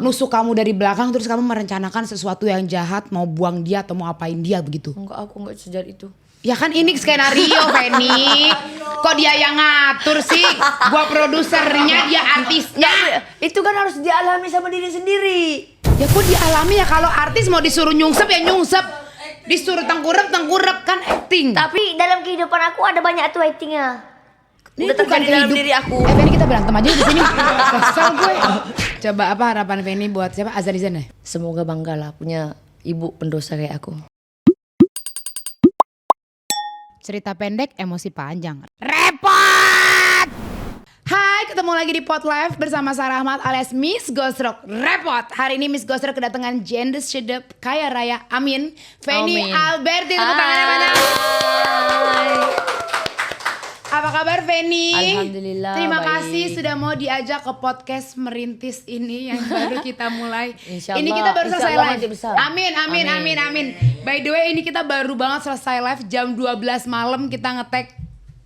nusuk kamu dari belakang terus kamu merencanakan sesuatu yang jahat, mau buang dia atau mau apain dia begitu? Enggak, aku enggak sejahat itu. Ya kan ini skenario, Feni. Kok dia yang ngatur sih? Gua produsernya, dia artisnya. Itu kan harus dialami sama diri sendiri. Ya kok dialami ya, kalau artis mau disuruh nyungsep ya nyungsep. Disuruh tengkurap kan acting. Tapi dalam kehidupan aku ada banyak tuh actingnya. Ini Udah terjadi dalam diri aku. Feni kita berantem aja di sini. Kesel gue. Coba apa harapan Feni buat siapa? Azarizen ya? Semoga bangga lah punya ibu pendosa kayak aku. Cerita pendek, emosi panjang. Repot! Hai, ketemu lagi di Pot Live bersama Sarah Ahmad alias Miss Gosrok. Repot! Hari ini Miss Gosrok kedatangan Jendes Sedep Kaya Raya. Amin. Feni Alberti, tepuk tangannya banyak. Apa kabar Feni? Alhamdulillah Terima baik. kasih sudah mau diajak ke podcast merintis ini yang baru kita mulai. Insyaallah, Ini kita baru selesai insyaallah live. nanti besar. Amin. By the way ini kita baru banget selesai live jam 12 malam kita nge-tag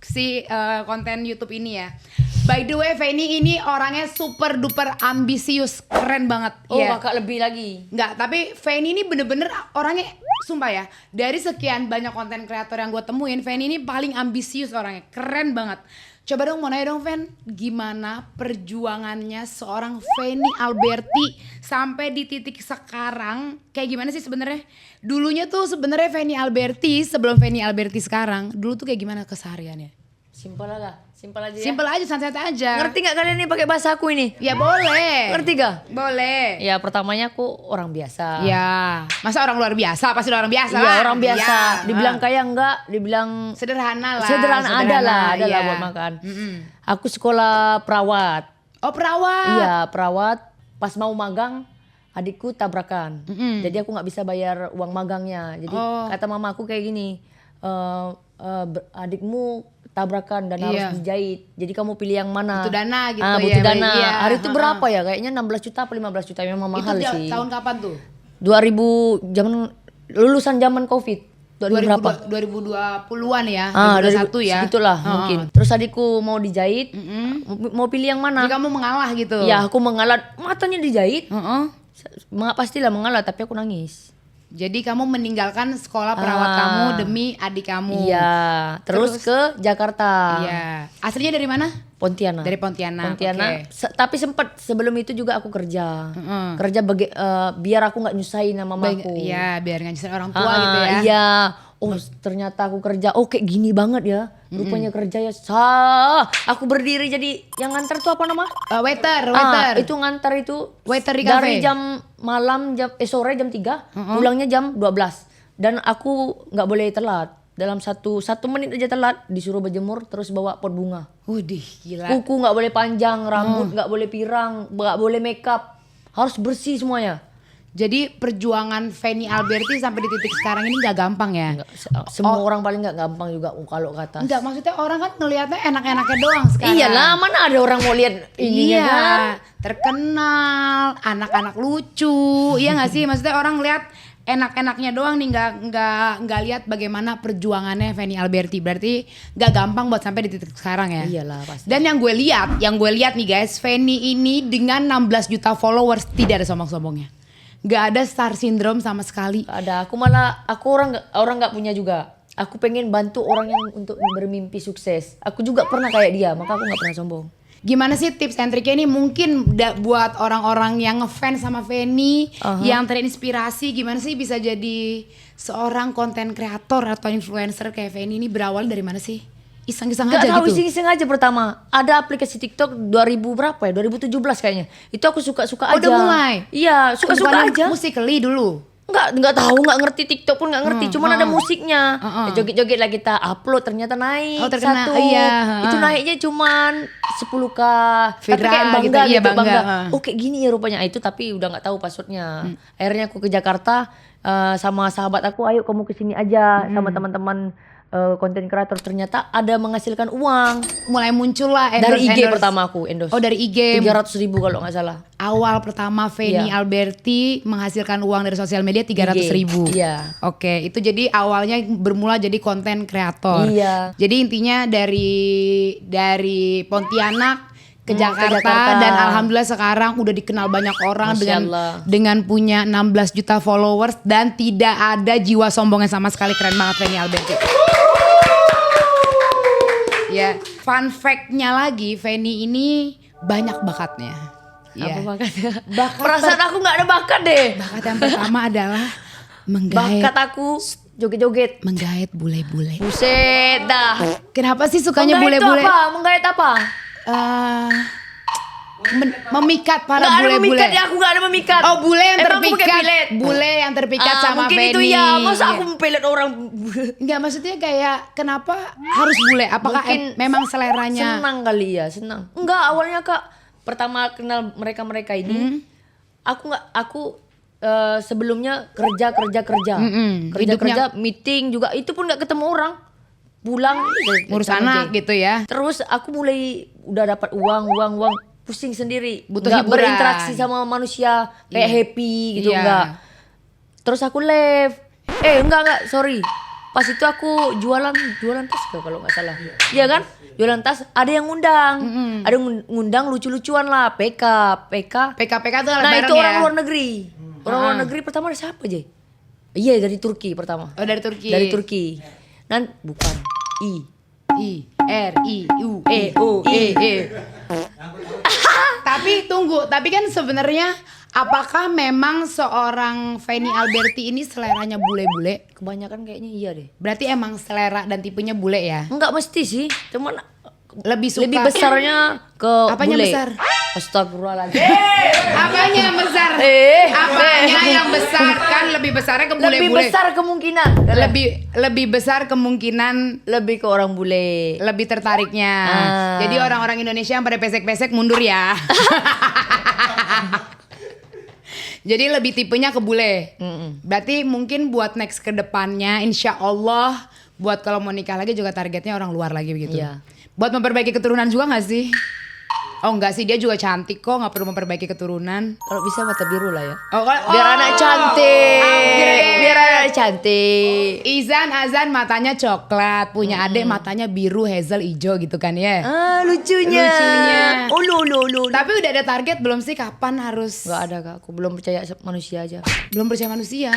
si konten YouTube ini ya. By the way Feni ini orangnya super duper ambisius, keren banget. Oh ya. kakak lebih lagi. Enggak, tapi Feni ini bener-bener orangnya, sumpah ya, dari sekian banyak konten kreator yang gue temuin, Feni ini paling ambisius orangnya, keren banget. Coba dong mau nanya dong Fen, gimana perjuangannya seorang Feni Alberti sampai di titik sekarang, kayak gimana sih sebenarnya? Dulunya tuh sebenarnya Feni Alberti, sebelum Feni Alberti sekarang, dulu tuh kayak gimana kesehariannya? Simpel aja ya. Simpel aja, santai aja. Ngerti nggak kalian nih pakai bahasa aku ini? Ya boleh. Ngerti gak? Boleh. Ya pertamanya aku orang biasa. Ya, masa orang luar biasa? Pasti orang biasa Iya lah. orang biasa. Ya. Dibilang kaya enggak, dibilang Sederhana lah. sederhana ada lah iya. buat makan. Aku sekolah perawat. Oh perawat. Iya perawat. Pas mau magang adikku tabrakan. Jadi aku nggak bisa bayar uang magangnya. Jadi kata mamaku kayak gini, adikmu tabrakan dan harus dijahit. Jadi kamu pilih yang mana? Butuh dana gitu butuh ya. dana. Iya. Hari itu berapa ya? Kayaknya 16 juta atau 15 juta memang mahal Itu sih. tahun kapan tuh? 2000 lulusan zaman Covid. 2000 berapa? 2020-an ya. 2021 ya. Segitulah mungkin. Terus adikku mau dijahit, mau pilih yang mana? Jadi kamu mengalah gitu. Ya aku mengalah, matanya dijahit. Pastilah mengalah tapi aku nangis. Jadi kamu meninggalkan sekolah perawat kamu demi adik kamu. Iya, terus ke Jakarta. Iya. Aslinya dari mana? Pontianak. Dari Pontianak. Pontianak. Tapi sempat sebelum itu juga aku kerja. Kerja biar aku nggak nyusahin sama mamaku. Iya, biar nggak nyusahin orang tua gitu ya. Iya. Oh ternyata aku kerja, kayak gini banget ya. Rupanya kerja ya. Aku berdiri jadi yang nganter tuh apa nama? Waiter. Itu nganter itu Waiter di dari cafe? jam malam sore jam 3, pulangnya jam 12. Dan aku nggak boleh telat. Dalam satu menit aja telat disuruh berjemur terus bawa pot bunga. Udih gila. Kuku nggak boleh panjang, rambut nggak boleh pirang, nggak boleh makeup, harus bersih semuanya. Jadi perjuangan Feni Alberti sampai di titik sekarang ini nggak gampang ya? Semua orang paling nggak gampang juga kalau ke atas. Enggak, maksudnya orang kan ngelihatnya enak-enaknya doang sekarang. Iyalah, mana ada orang mau lihat ininya kan? Terkenal, anak-anak lucu, iya nggak sih? Maksudnya orang lihat enak-enaknya doang nih, nggak lihat bagaimana perjuangannya Feni Alberti. Berarti nggak gampang buat sampai di titik sekarang ya? Iyalah pasti. Dan yang gue lihat nih guys, Feni ini dengan 16 juta followers tidak ada sombong-sombongnya. Gak ada star syndrome sama sekali. Gak ada. Aku orang nggak punya juga. Aku pengen bantu orang yang untuk bermimpi sukses. Aku juga pernah kayak dia, maka aku nggak pernah sombong. Gimana sih tips and triknya ini mungkin buat orang-orang yang ngefans sama Feni, yang terinspirasi, gimana sih bisa jadi seorang konten kreator atau influencer kayak Feni ini berawal dari mana sih? Iseng-iseng aja Gak tahu, gitu? iseng-iseng aja pertama. Ada aplikasi TikTok 2000 berapa ya? 2017 kayaknya. Itu aku suka-suka aja. Udah mulai? Iya, suka-suka Bukannya aja. Musical.ly dulu? Nggak tahu, nggak ngerti TikTok pun nggak ngerti. Cuman ada musiknya. Joget-joget lah kita upload, ternyata naik terkenal, satu. iya. Itu naiknya cuman 10K. Tapi Viral kayak bangga gitu, iya, gitu, bangga. bangga. Kayak gini ya rupanya. Itu tapi udah nggak tahu passwordnya. Akhirnya aku ke Jakarta sama sahabat aku, ayo kamu kesini aja sama teman-teman konten kreator. Ternyata ada menghasilkan uang. Mulai muncul lah Dari IG pertama aku endorse. Oh dari IG. 300.000 kalau nggak salah. Awal pertama Feni Alberti menghasilkan uang dari sosial media 300.000. Iya. Oke, itu jadi awalnya bermula jadi konten kreator. Iya. Jadi intinya dari Pontianak ke Ke Jakarta, Jakarta. dan alhamdulillah sekarang udah dikenal banyak orang Masya dengan Allah. dengan punya 16 juta followers dan tidak ada jiwa sombongnya sama sekali. Keren banget Feni Alberti. Ya, fun fact-nya lagi, Feni ini banyak bakatnya. Ya. Apa bakatnya? Bakat Perasaan aku nggak ada bakat deh. Bakat yang pertama adalah menggait Bakat aku joget-joget. bule-bule. Buset dah. Kenapa sih sukanya Menggait bule-bule? itu apa? Menggait apa? Eh, memikat para Nggak ada bule-bule. memikat ya, aku nggak ada memikat. Oh, bule yang Emang aku pakai terpikat. pilet? Bule yang terpikat Ah, sama mungkin Feni. itu ya, masa aku mempelet orang. Enggak, maksudnya kayak kenapa harus bule? Apakah Mungkin memang seleranya? Senang kali ya, senang. Enggak, awalnya Kak, pertama kenal mereka ini, aku sebelumnya kerja. Hidupnya- Meeting juga, itu pun nggak ketemu orang. Pulang Ngurus sama anak Jay. gitu ya. Terus aku mulai udah dapat uang, pusing sendiri. Butuh Nggak hiburan. berinteraksi sama manusia kayak happy gitu, Iya. enggak. Terus aku left. Enggak, sorry. Pas itu aku jualan tas kalau nggak salah. Iya kan? Jualan tas, ada yang ngundang. Ada yang ngundang lucu-lucuan lah, PK. PKPK tuh alat Nah, bareng itu orang ya? luar negeri. Orang luar negeri pertama ada siapa, Jay? Iya, dari Turki pertama. Oh, dari Turki. Dari Turki. Bukan. I-R-I-U-E-O-E. Tapi tunggu, tapi kan sebenarnya apakah memang seorang Feni Alberti ini seleranya bule-bule? Kebanyakan kayaknya iya deh. Berarti emang selera dan tipenya bule ya? Enggak mesti sih, cuman Lebih suka. lebih besarnya ke Apanya bule. besar? Astagfirullahaladzim. Apanya yang besar? Apanya yang besar? Kan lebih besarnya ke bule-bule. Lebih besar kemungkinan. Lebih besar kemungkinan Lebih ke orang bule. lebih tertariknya. Ah. Jadi orang-orang Indonesia yang pada pesek-pesek mundur ya. Jadi lebih tipenya ke bule. Berarti mungkin buat next ke depannya insya Allah buat kalau mau nikah lagi juga targetnya orang luar lagi begitu. Iya. Buat memperbaiki keturunan juga gak sih? Oh enggak sih, dia juga cantik kok, gak perlu memperbaiki keturunan. Kalau bisa mata biru lah ya. Biar Anak cantik. upgrade. Biar anak cantik. Azan matanya coklat, punya adik matanya biru hazel hijau gitu kan ya. Lucunya. Oh, lo. Tapi udah ada target belum sih kapan harus? Enggak ada Kak, aku belum percaya manusia aja. Belum percaya manusia.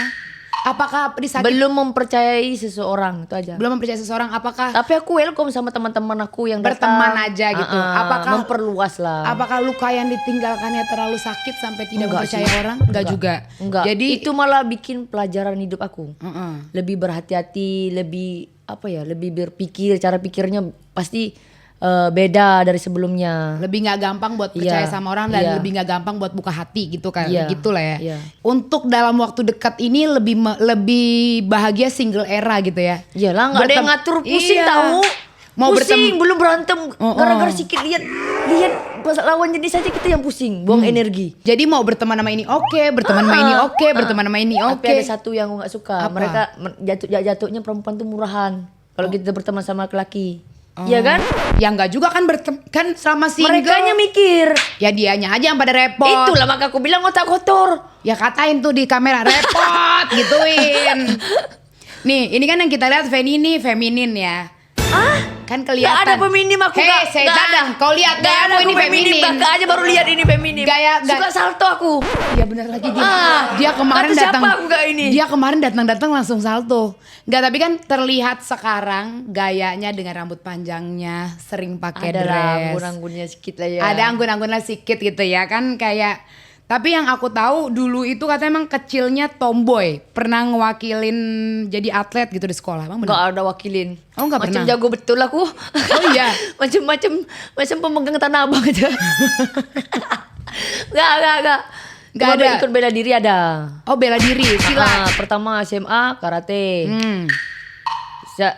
Apakah disakit? Belum mempercayai seseorang, itu aja. Belum mempercaya seseorang. Apakah Tapi aku welcome sama teman-teman aku yang berteman datang. aja gitu? Apakah memperluas lah. Apakah luka yang ditinggalkannya terlalu sakit sampai tidak Enggak mempercaya sih. orang? Enggak juga. Enggak. Jadi itu malah bikin pelajaran hidup aku. Heeh. Lebih berhati-hati, lebih lebih berpikir, cara pikirnya pasti beda dari sebelumnya. lebih nggak gampang buat percaya Iya, sama orang dan iya. lebih nggak gampang buat buka hati gitu kan, Iya, gitulah ya. iya. Untuk dalam waktu dekat ini lebih bahagia single era gitu ya. Iyalah, nggak ada yang ngatur, pusing Iya. tahu. Mau pusing, belum berantem. Oh, Gara-gara oh. sikit lihat pas lawan jenis aja kita yang pusing, buang energi. Jadi mau berteman sama ini oke, berteman sama ini oke, berteman sama ini oke. Tapi ada satu yang aku nggak suka. Apa? Mereka jatuhnya perempuan tuh murahan. Kalau kita berteman sama laki-laki, iya kan? Ya enggak juga kan kan selama single. Merekanya mikir. Ya dianya aja yang pada repot. Itulah maka aku bilang otak kotor. Ya katain tuh di kamera repot gituin. Nih, ini kan yang kita lihat Feni ini feminin ya. Kan kelihatan. Gak ada feminim aku Hei, Kak. setan. Gak ada. Kau lihat Gak ada gayamu ini aku feminim. feminin. Kakak aja baru lihat ini feminim. Suka salto aku. Iya benar lagi dia. Dia kemarin kata siapa datang. aku gak ini? Dia kemarin datang langsung salto. Enggak, tapi kan terlihat sekarang gayanya dengan rambut panjangnya, sering pakai Ada lah dress. anggun-anggunnya sedikit lah ya. Ada anggun-anggunnya sedikit gitu ya kan kayak. Tapi yang aku tahu dulu itu katanya emang kecilnya tomboy, pernah ngewakilin jadi atlet gitu di sekolah, emang benar? Gak ada wakilin. Oh, nggak Macam pernah? jago betul aku. Oh iya. Macam pemegang tanah abang aja. Gak. Nggak Cuma ada? ikut bela diri ada. Oh bela diri, silat. Pertama SMA karate.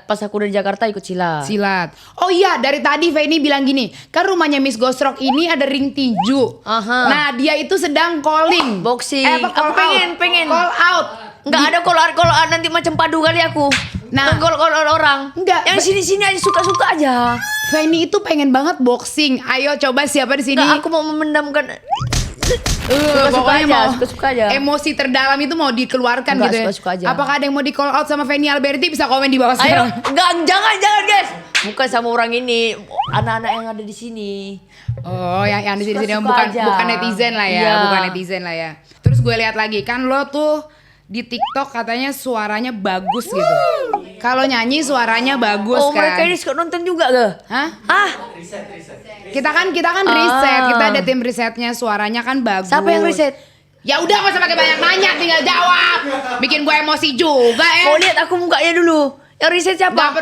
Pas aku dari Jakarta ikut silat. Silat. Oh iya, dari tadi Feni bilang gini, kan rumahnya Miss Gosrok ini ada ring tinju. Aha. Nah dia itu sedang calling. Boxing. Apa call Aku pengen. Call out. Nggak ada kalau nanti macam padu kali aku. Nah. Kalau orang. Nggak. Yang sini-sini aja suka-suka aja. Feni itu pengen banget boxing. Ayo coba siapa di sini? Nggak, aku mau memendamkan. Suka-suka aja. Emosi terdalam itu mau dikeluarkan Enggak, gitu ya. suka-suka aja. Apakah ada yang mau di call out sama Feni Alberti? Bisa komen di bawah Ayo, sekarang. jangan guys. Bukan sama orang ini, anak-anak yang ada di sini. Oh, yang di sini Suka-suka bukan aja. bukan netizen lah ya, Iya. bukan netizen lah ya. Terus gue lihat lagi kan lo tuh di TikTok katanya suaranya bagus gitu. Kalau nyanyi suaranya bagus Oh, kan. mereka ini suka nonton juga ke? Hah? Ah, Kita kan riset, kita ada tim risetnya, suaranya kan bagus. siapa yang riset? Ya udah gak usah pakai banyak nanya, tinggal jawab. Bikin gue emosi juga Mau lihat aku mukanya dulu. Yang riset siapa? Gak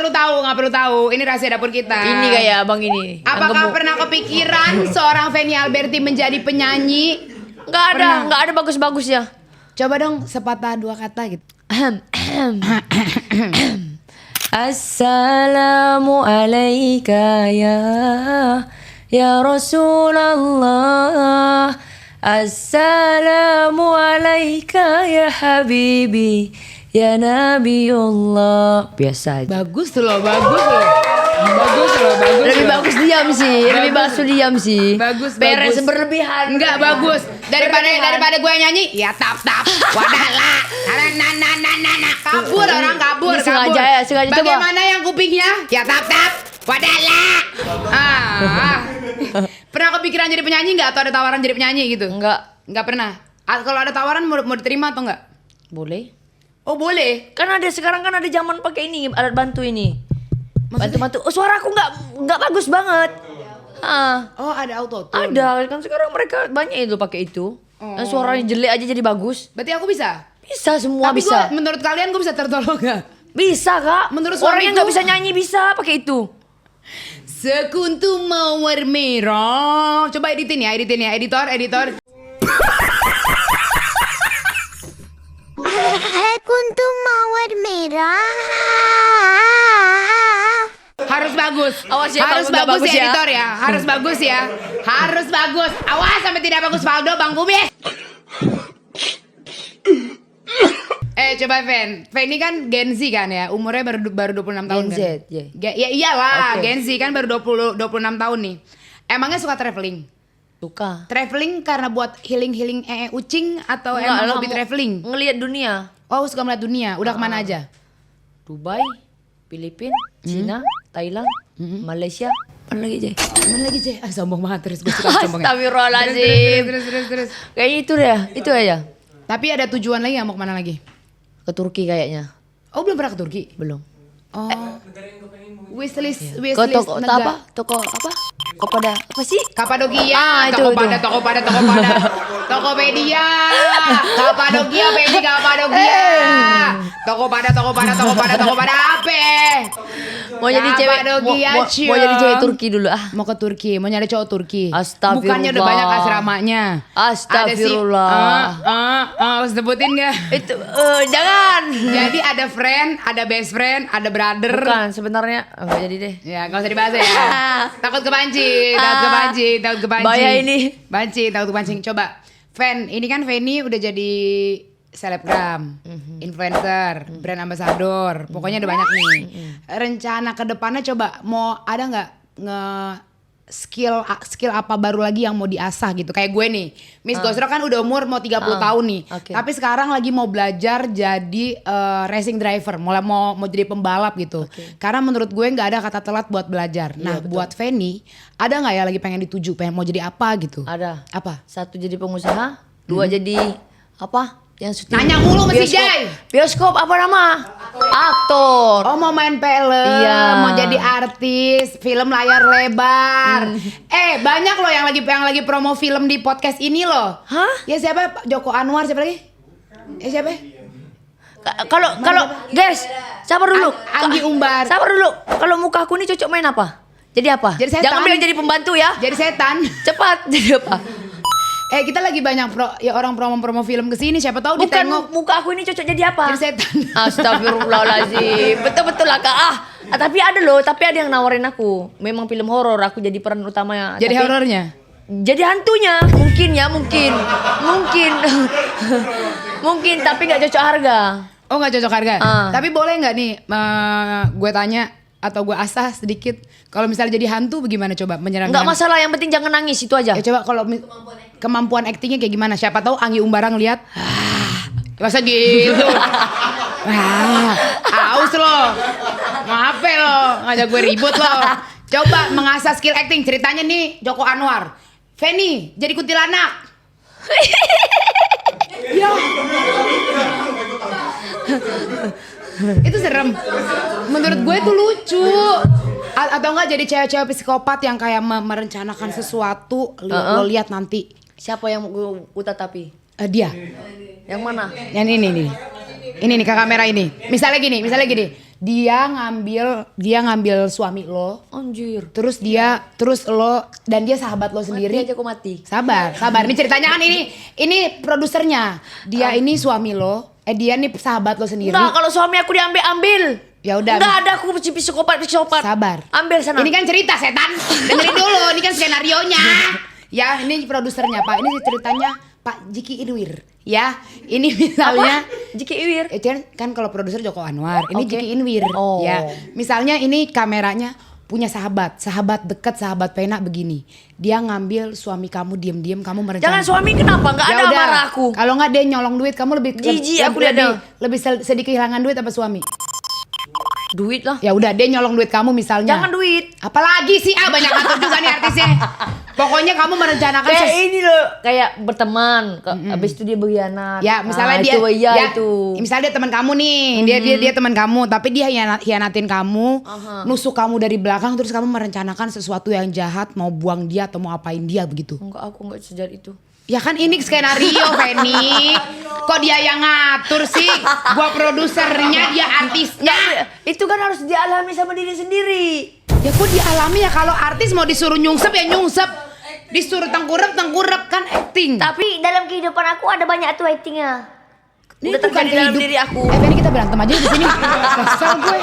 perlu tahu. Ini rahasia dapur kita. Ini kayak abang ini. yang Apakah gemuk. pernah kepikiran seorang Feni Alberti menjadi penyanyi? Pernah. Nggak ada bagus-bagusnya. Coba dong sepatah dua kata gitu. Assalamu alayka ya Rasulullah. Assalamu alayka ya habibi ya Nabiullah. Biasa aja. Bagus loh. Lebih bagus diam sih, lebih Bagus. bagus diam sih. Bagus, Beres bagus. berlebihan. Enggak bagus. Berlebihan. Daripada gue nyanyi, ya tap. Wadahlah. Kabur orang kabur. Ini sengaja ya, sengaja. Coba. Bagaimana yang kupingnya? Ya tap. Wadahlah. Pernah kepikiran jadi penyanyi nggak atau ada tawaran jadi penyanyi gitu? Nggak pernah. Kalau ada tawaran mau diterima atau nggak? Boleh. Oh boleh. Kan ada sekarang kan ada zaman pakai ini alat bantu ini. Maksudnya? Bantu. Oh, suara aku nggak bagus banget. Oh ada autotune. Ada kan sekarang mereka banyak itu pakai itu. Dan suaranya jelek aja jadi bagus. Berarti aku bisa. Bisa semua Tapi bisa. menurut kalian gue bisa tertolong nggak? Bisa kak. Menurut orang yang suamiku- nggak bisa nyanyi bisa pakai itu. Sekuntum mawar merah. Coba editin ya, editor. Kuntum mawar merah. Harus bagus. Awas ya, harus Bang, nggak bagus bagus ya, ya. editor ya. Harus bagus ya. Harus bagus. Awas sampai tidak bagus Valdo Bang Kubis. Coba Fen ini kan Gen Z kan ya. Umurnya baru 26 tahun Gen kan. Z, ya. Ya iyalah, Oke. Gen Z kan baru 26 tahun nih. Emangnya suka traveling? Suka. Traveling karena buat healing ucing atau Enggak, emang lah, hobi mau traveling? Ngelihat dunia. Oh, suka melihat dunia. Udah kemana aja? Dubai, Filipina, Cina, Thailand, Malaysia. Mana lagi Jay? Mana lagi Ceh? Sombong banget terus gue suka sombongnya. Astagfirullahaladzim. Terus. Kayaknya itu deh, itu aja. Tapi ada tujuan lagi nggak mau kemana lagi? Ke Turki kayaknya. Oh belum pernah ke Turki? Belum. Oh. Wishlist Ke toko negara. apa? Toko apa? Kepada apa sih? Kapadokia, Itu. Tokopedia, Kapadokia, Kapadokia, Tokopada apa? Mau jadi cewek Kapadokia, mau jadi cewek Turki dulu ah. Mau ke Turki, mau nyari cowok Turki. Astagfirullah. Bukannya udah banyak asramanya. Astagfirullah. Sebutin gak? Itu jangan. Jadi ada friend, ada best friend, ada brother. Bukan sebenarnya enggak jadi deh. Ya, gak usah dibahas ya. Takut kepancing. Bahaya ini. Takut kepancing. Coba, ini kan Feni udah jadi selebgram, influencer, brand ambassador. Pokoknya udah banyak nih. Rencana ke depannya coba mau ada nggak skill apa baru lagi yang mau diasah gitu. Kayak gue nih, Miss Gosro kan udah umur mau 30 tahun nih. Oke. Tapi sekarang lagi mau belajar jadi racing driver, mulai mau jadi pembalap gitu. Karena menurut gue nggak ada kata telat buat belajar. Nah, buat Feni, ada nggak ya lagi pengen dituju, pengen mau jadi apa gitu? Ada. Apa? Satu jadi pengusaha, dua jadi apa? Yang syuting. Nanya mulu mesti, Bioskop. Jay. Bioskop apa nama? Aktor. Oh mau main film, Iya. mau jadi artis, film layar lebar. Banyak loh yang lagi promo film di podcast ini loh. Hah? Ya siapa? Joko Anwar, siapa lagi? Siapa? Kalau guys, sabar dulu. Anggi Umbar. Sabar dulu. Kalau muka aku ini cocok main apa? Jadi apa? Jadi setan. Jangan bilang jadi pembantu ya. Jadi setan. Cepat. Jadi apa? Kita lagi banyak orang promo film kesini. Siapa tahu Bukan ditengok muka aku ini cocok jadi apa? jadi setan. Astagfirullahaladzim. Betul-betul lah kak. Tapi ada yang nawarin aku. Memang film horor. Aku jadi peran utamanya. Jadi Tapi- horornya. Jadi hantunya. Mungkin. Mungkin tapi gak cocok harga. Oh nggak cocok harga. Ah. Tapi boleh nggak nih gue tanya atau gue asah sedikit. Kalau misalnya jadi hantu bagaimana coba menyerang? Gak masalah, yang penting jangan nangis, itu aja. Ya coba kalau kemampuan aktingnya kayak gimana? Siapa tahu Anggi Umbarang lihat. Masa gitu? Aus loh. Apa lo? Ngajak gue ribut lo. Coba mengasah skill acting. Ceritanya nih Joko Anwar. Feni jadi kuntilanak. Ya. Itu serem. Menurut gue itu lucu. Atau enggak jadi cewek-cewek psikopat yang kayak merencanakan sesuatu. Lo lihat nanti. Siapa yang gue tatapi? Dia. Yang mana? Yang ini nih. Ini nih ke kamera ini. Misalnya gini. Dia ngambil suami lo. Anjir. Terus lo dan dia sahabat lo sendiri. Mati aja kok mati. Sabar. Ini ceritanya kan ini produsernya. Dia ini suami lo. Dia nih sahabat lo sendiri. Enggak, kalau suami aku diambil. Ya udah. Enggak ada aku psikopat. Sabar. Ambil sana. Ini kan cerita setan. Dengerin dulu. Ini kan skenarionya. Ya, ini produsernya Pak. Ini ceritanya Pak Jiki Inwir. Ya, ini misalnya Jiki Inwir. Kan kalau produser Joko Anwar, ini Oke. Jiki Inwir. Oh. Ya, misalnya ini kameranya punya sahabat dekat, sahabat pena begini. Dia ngambil suami kamu diam-diam, kamu merencanakan. Jangan suami kenapa? Enggak Ya ada udah, marah aku. Kalau nggak dia nyolong duit, kamu lebih Jijik aku liatnya. lebih sedih kehilangan duit apa suami? Duit lah. Ya udah, dia nyolong duit kamu misalnya. Jangan duit. Apalagi sih banyak ngatur juga nih artisnya. Pokoknya kamu merencanakan Kayak ini loh, kayak berteman. Habis itu dia berkhianat. Ya, misalnya itu, misalnya dia teman kamu nih, dia teman kamu, tapi dia hianatin kamu, nusuk kamu dari belakang, terus kamu merencanakan sesuatu yang jahat, mau buang dia atau mau apain dia begitu. Enggak, aku enggak sejahat itu. Ya kan ini skenario, Feni. Kok dia yang ngatur sih? Gua produsernya, dia artisnya. Itu kan harus dialami sama diri sendiri. Ya kok dialami ya, kalau artis mau disuruh nyungsep ya nyungsep. Disuruh tengkurap kan acting. Tapi dalam kehidupan aku ada banyak tuh actingnya. Ini Udah terjadi dalam diri aku. Feni, kita berantem aja di sini. Kesel gue.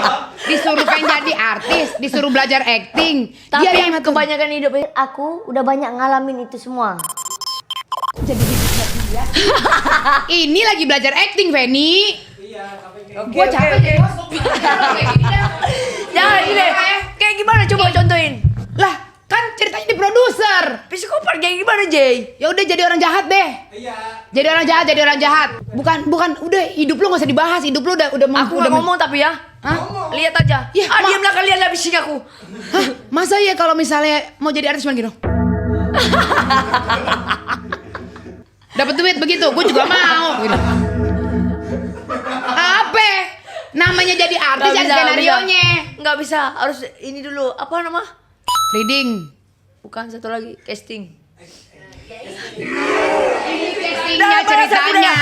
Disuruh pengen jadi artis, disuruh belajar acting. Tapi Dia yang ngatur. kebanyakan hidup Aku udah banyak ngalamin itu semua. Jadi dia. Ini lagi belajar acting, Feni. Gue capek jadi host. Kayak gini dah. Jangan gini. Kayak gimana coba contohin? Lah, kan ceritanya di produser. Psikopat kayak gimana, Jay? Ya udah jadi orang jahat deh. Iya. Jadi orang jahat. Bukan udah hidup lu enggak usah dibahas. Hidup lu udah Aku nggak ngomong tapi ya. Hah? Lihat aja. Ya, diamlah kalian habisin aku. Hah? Masa ya kalau misalnya mau jadi artis cuma gitu? Dapat duit begitu, gue juga mau. Gitu. Apa? Namanya jadi artis ada skenarionya. Nggak bisa, harus ini dulu. Apa nama? Reading. Bukan, satu lagi casting. Castingnya ceritanya.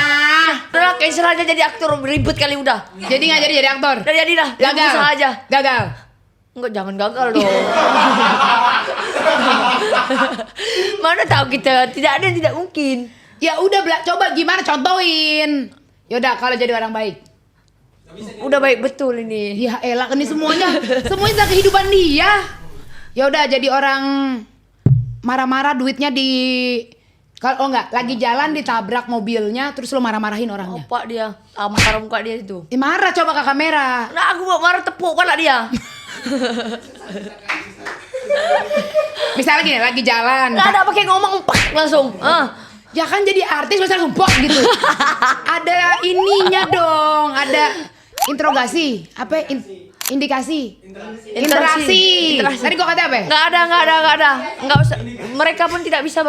Udah cancel aja jadi aktor, ribet kali udah. Jadi nggak jadi aktor. Udah jadi dah. Gagal. Usaha aja. Gagal. Enggak, jangan gagal dong. Mana tahu kita, tidak ada yang tidak mungkin. Ya udah coba gimana contohin. Yaudah kalau jadi orang baik. Udah baik betul ini. Ya elah, ini semuanya tentang kehidupan dia. Ya udah jadi orang marah-marah duitnya di kalau enggak lagi jalan ditabrak mobilnya terus lo marah-marahin orangnya. Apa dia? Tampar muka dia itu. Marah coba ke kamera. Nah, aku mau marah tepuk pala dia. Misalnya gini lagi jalan. Nggak ada pakai ngomong empak langsung. Ya kan jadi artis masa langsung bok gitu. Ada ininya dong, ada interogasi, apa indikasi. Interaksi. Tadi gua kata apa? Nggak ada. Nggak usah. Mereka pun tidak bisa.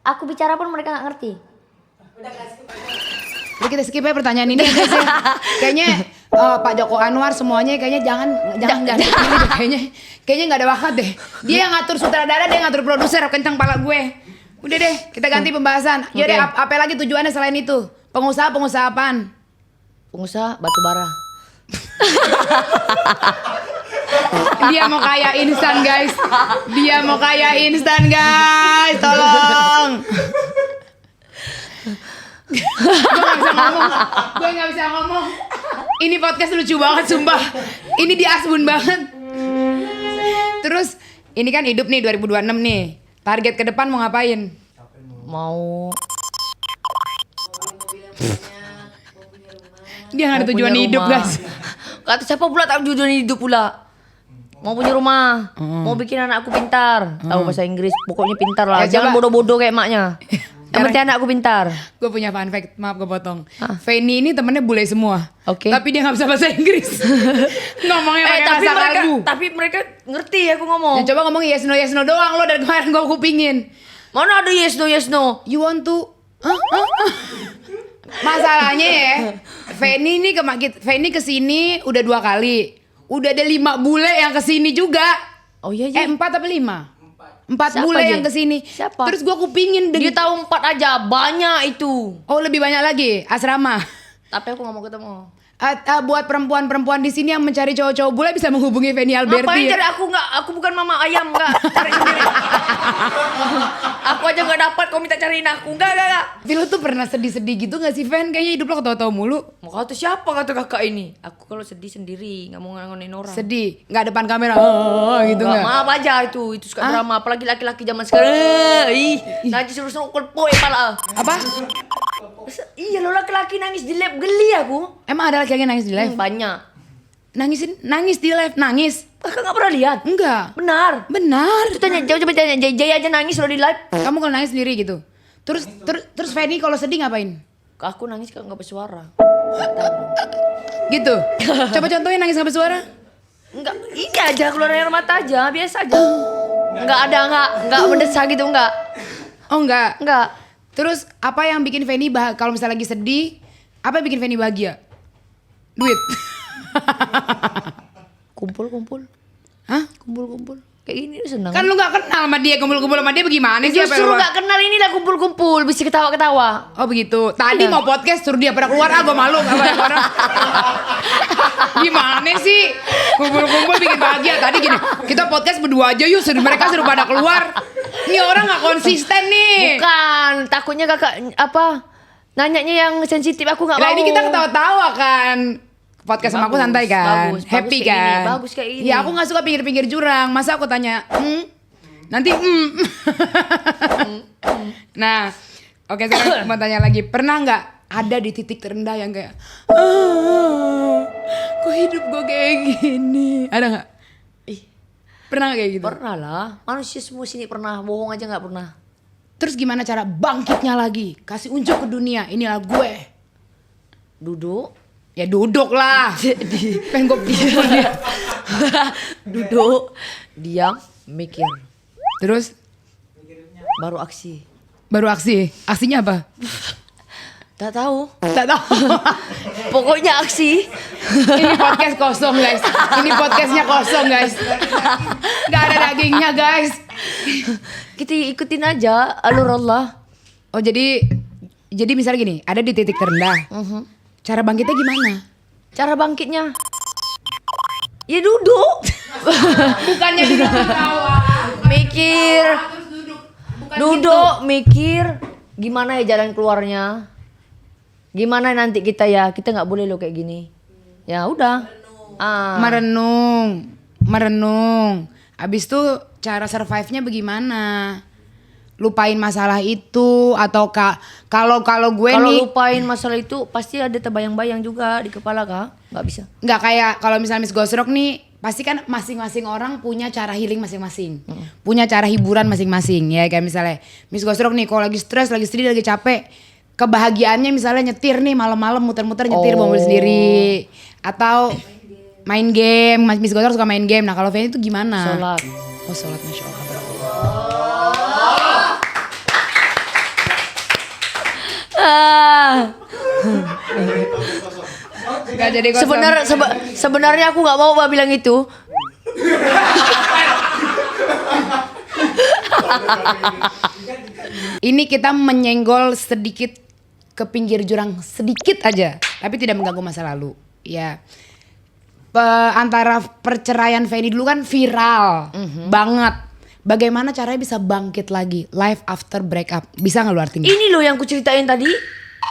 Aku bicara pun mereka nggak ngerti. Jadi kita skip ya pertanyaan ini ya guys ya. Kayaknya Pak Joko Anwar semuanya kayaknya jangan dipilih deh, kayaknya nggak ada bakat deh. Dia yang ngatur sutradara, dia yang ngatur produser, kencang pala gue. Udah deh, kita ganti pembahasan. Ya deh, apa lagi tujuannya selain itu? Pengusaha apaan? Pengusaha batu bara. Dia mau kaya instan guys. Tolong. Gue gak bisa ngomong. Ini podcast lucu banget sumpah. Ini di Asbun banget. Terus ini kan hidup nih 2026 nih. Target ke depan mau ngapain? Mau Dia gak ada tujuan punya hidup rumah. guys. Kata siapa pula tahu tujuan hidup pula? Mau punya rumah, mau bikin anak aku pintar, tahu bahasa Inggris, pokoknya pintar lah. Ya, Jangan coba. bodoh-bodoh kayak maknya. Yang penting anakku pintar. Gue punya fun fact, maaf gue potong. Fanny ini temennya bule semua. Oke. Tapi dia gak bisa bahasa Inggris. Ngomongnya pakai tapi bahasa mereka kalbu. tapi mereka ngerti aku ngomong. Ya, coba ngomong yes no doang lo dari kemarin gue kupingin. Mana ada yes no. You want to? Hah? Masalahnya ya, Fanny kesini udah 2 kali. Udah ada 5 bule yang kesini juga. Oh iya 4 apa 5? 4 Siapa bule aja? yang kesini. Siapa? Terus gue kupingin Dia tahu 4 aja, banyak itu. Oh lebih banyak lagi asrama. Tapi aku nggak mau ketemu. Buat perempuan-perempuan di sini yang mencari cowok-cowok bule bisa menghubungi Fanny Alberti. Ngapain cari aku nggak? Aku bukan mama ayam nggak. Cari sendiri. Aku aja nggak dapat. Kau minta cariin aku nggak. Tapi lo tuh pernah sedih-sedih gitu gak sih Fan? Kayaknya hidup lo ketawa-tawa mulu. Mau kata siapa kata kakak ini? Aku kalau sedih sendiri, nggak mau ngangonin orang. Sedih, nggak depan kamera, gitu Nggak, nggak? maaf aja itu suka drama. Apalagi laki-laki zaman sekarang. Nanti suruh klepoi pala. Apa? Iya lo laki-laki nangis di lab geli aku. Emang ada laki-laki yang nangis di live? Banyak. Nangis di live, nangis? Kakak nggak pernah lihat? Enggak. Benar. Benar. Itu tanya coba tanya Jay aja nangis lo di live. Kamu kalau nangis sendiri gitu. Terus Fanny kalau sedih ngapain? Aku nangis kalau nggak bersuara. Gitu. Coba contohin nangis nggak bersuara. Enggak, ini aja keluar air mata aja, biasa aja. Enggak mendesak gitu enggak. Oh enggak. Enggak. Terus apa yang bikin Fanny kalau misalnya lagi sedih? Apa yang bikin Fanny bahagia? Duit. Kumpul. Hah? Kumpul. Kayak gini udah senang. Kan lu gak kenal sama dia, kumpul-kumpul sama dia bagaimana sih? Justru gak kenal inilah kumpul-kumpul, bisa ketawa-ketawa. Oh begitu. Tadi mau podcast suruh dia pada keluar, gue malu gak banyak orang. Gimana sih? Kumpul-kumpul bikin bahagia. Tadi gini, kita podcast berdua aja yuk, mereka suruh pada keluar. Ini orang gak konsisten nih. Bukan, takutnya kakak nanyanya yang sensitif aku gak mau. Nah ini kita ketawa-tawa kan. Podcast sama aku santai kan, happy kayak kan. ini, bagus kayak ini. Ya aku nggak suka pinggir-pinggir jurang. Masa aku tanya, nanti Nah, oke sekarang mau tanya lagi. Pernah nggak ada di titik terendah yang kayak, kok hidup gue kayak gini? Ada nggak? Pernah nggak kayak gitu? Pernah lah, manusia semua sini pernah, bohong aja nggak pernah. Terus gimana cara bangkitnya lagi? Kasih unjuk ke dunia, inilah gue. Duduk. Ya duduk lah. Pengen gue pikir dia. Duduk, diam, mikir. Terus Baru aksi. Aksinya apa? Tak tahu. Tak tahu. Pokoknya aksi. Ini podcast kosong guys. Ini podcastnya kosong guys. Gak ada dagingnya guys. Kita ikutin aja alur Allah. Oh jadi misalnya gini, ada di titik terendah. Cara bangkitnya gimana? Cara bangkitnya? Ya duduk. Bukannya duduk ketawa. Mikir. Duduk, mikir. Gimana ya jalan keluarnya? Gimana nanti kita ya? Kita nggak boleh lo kayak gini. Ya udah. Merenung. Abis itu cara survive-nya bagaimana? Lupain masalah itu atau kalau gue Kalau nih lupain masalah itu pasti ada terbayang-bayang juga di kepala kak. Nggak bisa. nggak kayak kalau misalnya Miss Gosrok nih pasti kan masing-masing orang punya cara healing masing-masing, punya cara hiburan masing-masing ya. Kayak misalnya Miss Gosrok nih kalau lagi stres, lagi sedih, lagi capek, kebahagiaannya misalnya nyetir nih malam-malam muter-muter nyetir bawa mobil sendiri atau main game. Miss Gosrok suka main game. Nah kalau Fanny itu gimana? Sholat. Oh sholat, masya Allah. Gak jadi kosong. Sebenarnya aku nggak mau Mbak bilang itu. Ini kita menyenggol sedikit ke pinggir jurang sedikit aja, tapi tidak mengganggu masa lalu. Ya, antara perceraian Fanny dulu kan viral banget. Bagaimana caranya bisa bangkit lagi? Life after breakup, bisa nggak lu artinya? Ini loh yang ku ceritain tadi.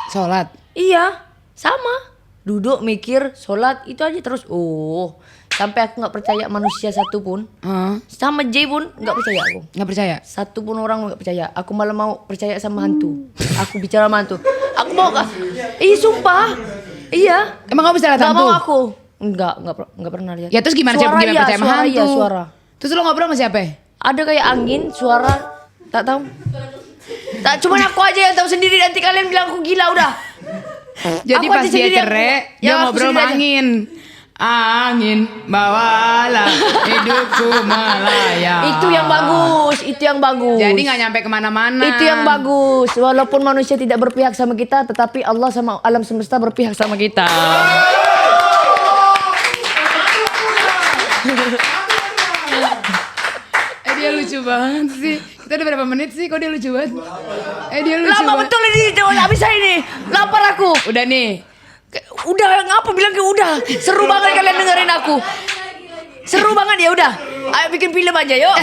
Sholat. Iya, sama. Duduk, mikir, sholat, itu aja terus. Oh, sampai aku nggak percaya manusia satu pun. Sama Jay pun nggak percaya aku. Nggak percaya? Satu pun orang nggak percaya. Aku malah mau percaya sama hantu. Aku bicara sama hantu. Aku mau gak? Sumpah. Iya. Emang kamu bisa lihat Gak hantu? mau aku. Enggak pernah lihat. Ya terus gimana Suara gimana iya, percaya sama suara hantu? iya, suara. Terus lo ngobrol sama siapa? Ada kayak angin, suara, tak tahu. Tak cuma aku aja yang tahu sendiri, nanti kalian bilang aku gila udah. Jadi Aku pas aja dia sendiri, cerai, aku- dia ya, aku ngobrol sendiri sama aja. angin. Angin bawalah hidupku melayang. Itu yang bagus, itu yang bagus. Jadi nggak nyampe kemana-mana. Itu yang bagus. Walaupun manusia tidak berpihak sama kita, tetapi Allah sama alam semesta berpihak sama kita. Dia lucu banget sih. Kita udah berapa menit sih? Kok dia lucu banget? Dia lucu Lama banget. betul ini, habis saya ini. Lapar aku. Udah nih. Udah ngapa bilang ke udah. Seru banget kalian dengerin aku. Seru banget ya udah. Ayo bikin film aja yuk.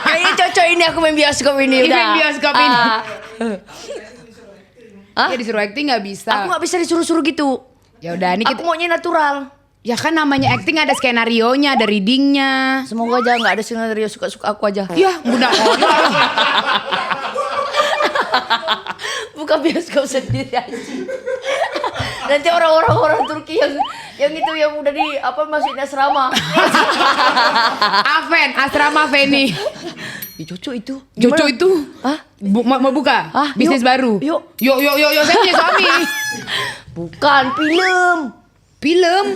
Kayaknya cocok ini aku main bioskop ini Ini udah. main bioskop ini. Hah? Ya disuruh acting nggak bisa. Aku nggak bisa disuruh-suruh gitu. Ya udah nih Aku kita. maunya natural. Ya kan namanya acting ada skenario-nya, ada readingnya. Semoga aja nggak ada skenario suka-suka aku aja. Ya udah kotor. Buka bioskop sendiri aja. Nanti orang Turki yang itu yang udah di apa masukin asrama. Aven, asrama Feni. Ih, cocok itu. Jojo Gimana? itu. Hah? Mau buka? Ah, Bisnis yuk. baru. Yuk. Yuk, saya punya suami. Bukan film. Film.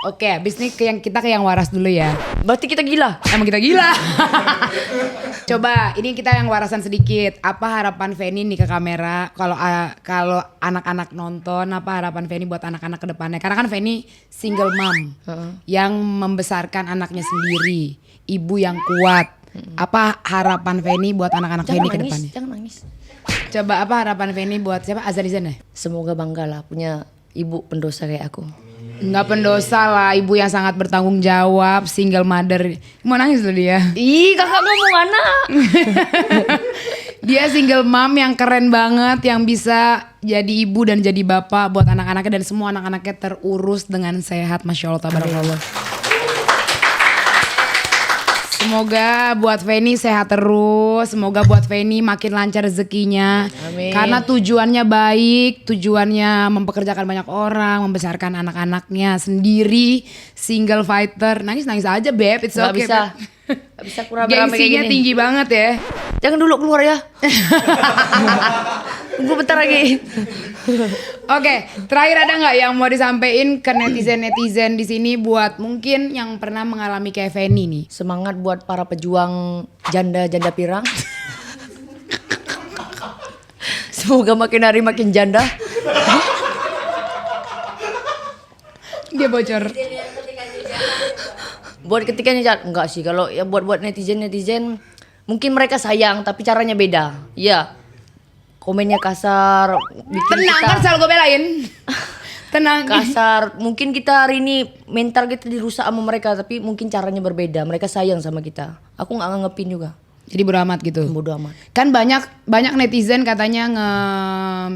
Oke, habis ini kita ke yang waras dulu ya. Berarti kita gila. Emang kita gila. Coba, ini kita yang warasan sedikit. Apa harapan Feni nih ke kamera? Kalau anak-anak nonton, apa harapan Feni buat anak-anak ke depannya? Karena kan Feni single mom yang membesarkan anaknya sendiri, ibu yang kuat. Apa harapan Feni buat anak-anak Feni ke depannya? Jangan nangis. Coba apa harapan Feni buat siapa? Azalizan ya? Semoga bangga lah punya ibu pendosa kayak aku. Enggak pendosa lah, ibu yang sangat bertanggung jawab, single mother. Mau nangis loh dia. Ih, kakak ngomong anak. Dia single mom yang keren banget, yang bisa jadi ibu dan jadi bapak buat anak-anaknya dan semua anak-anaknya terurus dengan sehat. Masya Allah, tabarakallah. Semoga buat Feni sehat terus. Semoga buat Feni makin lancar rezekinya. Amin. Karena tujuannya baik, tujuannya mempekerjakan banyak orang, membesarkan anak-anaknya sendiri, single fighter. Nangis aja, Beb. It's Nggak okay, bisa. Beb. Gak bisa kurang kayak Gengsinya gini. tinggi banget ya. Jangan dulu keluar ya. Tunggu bentar lagi. Oke, terakhir ada nggak yang mau disampaikan ke netizen di sini buat mungkin yang pernah mengalami kayak Feni nih? Semangat buat para pejuang janda pirang. Semoga makin hari makin janda. Dia bocor. Buat ketikanya enggak sih, kalau ya buat netizen mungkin mereka sayang tapi caranya beda. Iya. Komennya kasar, bikin Tenang kita kan selalu gue belain. Tenang. kasar. Mungkin kita hari ini mental kita dirusak sama mereka, tapi mungkin caranya berbeda. Mereka sayang sama kita. Aku nggak nganggepin juga. Jadi bodo amat gitu. Bodo amat. Kan banyak netizen katanya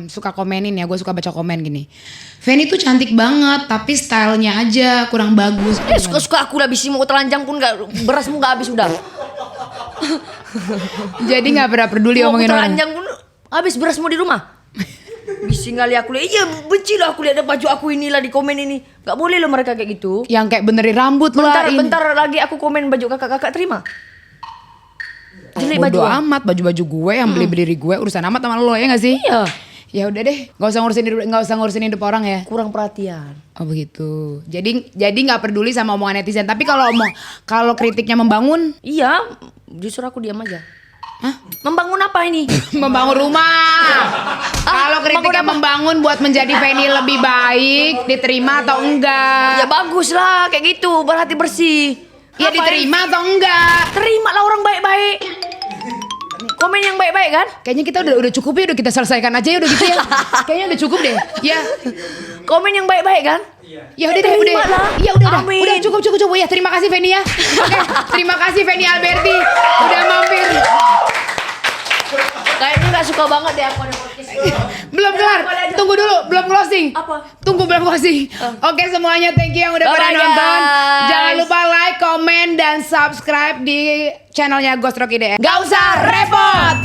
suka komenin ya, gue suka baca komen gini. Feni tuh cantik banget, tapi stylenya aja kurang bagus. Suka-suka aku lah, bisi mau telanjang pun nggak, berasmu nggak habis udah. Jadi nggak pernah peduli Mau aku omongin orang. telanjang pun habis berasmu di rumah. Bisi kali aku lihat, iya benci lah aku lihat ada baju aku inilah di komen ini. Nggak boleh loh mereka kayak gitu. Yang kayak benerin rambut lah. Bentar lagi aku komen baju kakak terima. Jelek Bodo baju. amat, baju gue yang beli berdiri gue, urusan amat sama lo ya nggak sih? Iya. Ya udah deh, nggak usah ngurusin hidup orang ya. Kurang perhatian. Oh begitu. Jadi nggak peduli sama omongan netizen. Tapi kalau kritiknya membangun, Iya, justru aku diam aja. Hah? Membangun apa ini? membangun rumah. Kalau kritiknya membangun buat menjadi Feni lebih baik, diterima atau enggak? Ya bagus lah kayak gitu, berhati bersih. Ya Ngapain? diterima atau enggak? Terima lah orang baik-baik. Komen yang baik-baik kan? Kayaknya kita udah cukup ya, udah kita selesaikan aja ya udah gitu ya. Kayaknya udah cukup deh. Ya. Komen yang baik-baik kan? Ya udah deh, Terima udah. lah. Iya udah. Amin. Udah cukup. Ya, terima kasih Feni ya. Oke, terima kasih Feni Alberti udah mampir. Kayaknya gak suka banget deh aku ada podcast. Belum kelar. Tunggu dulu, belum closing. Apa? Tunggu belum closing. Oke, semuanya thank you yang udah pada Bye-bye, nonton. guys. Jangan lupa like, komen dan subscribe di channelnya Ghost Rock IDN. Gak usah repot.